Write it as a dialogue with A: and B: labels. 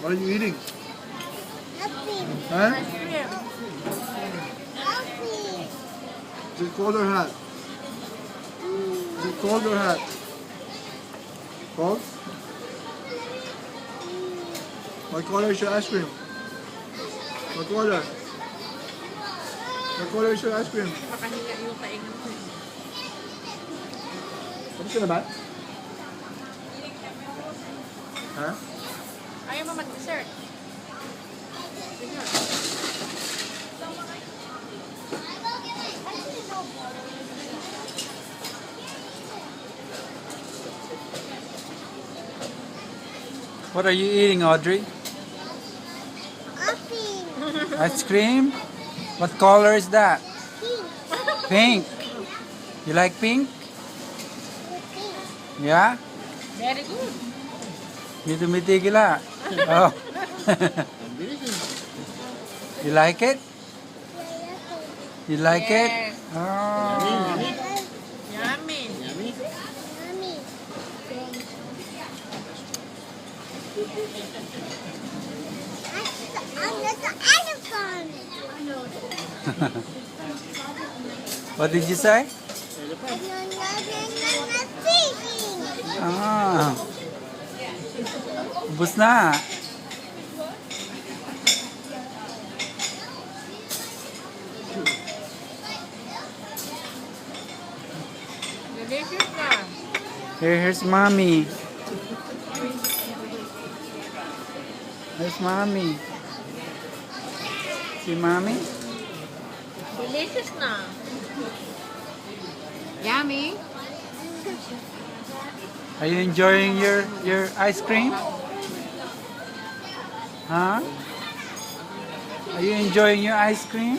A: What are you eating?
B: Nothing.
A: Huh?
C: Icecream.
B: Nothing.
A: Is it cold or hot? Is it cold or hot? Cold? What color is your ice cream? What color? What color is your ice cream?
C: Makahiga yung taingan ko.
A: Tapos ka na ba? Ha?
C: Ayaw mo mag-dessert. Sige.
D: What are you eating, Audrey?
B: Nothing.
D: Ice cream? What color is that? Pink. You like pink? Yeah?
C: Very good.
D: Hindi tumitigil ah. Oh. You like it? You like it?
C: Yes.
D: Oh.
C: Yummy.
B: Mommy. I'm not the elephant.
D: What did you say?
B: I'm not fishing.
D: Ah. Ubus na.
C: Delicious na.
D: Here's mommy. Here's mommy. See mommy?
C: Delicious na. Yummy.
D: Are you enjoying your ice cream? Huh? Are you enjoying your ice cream?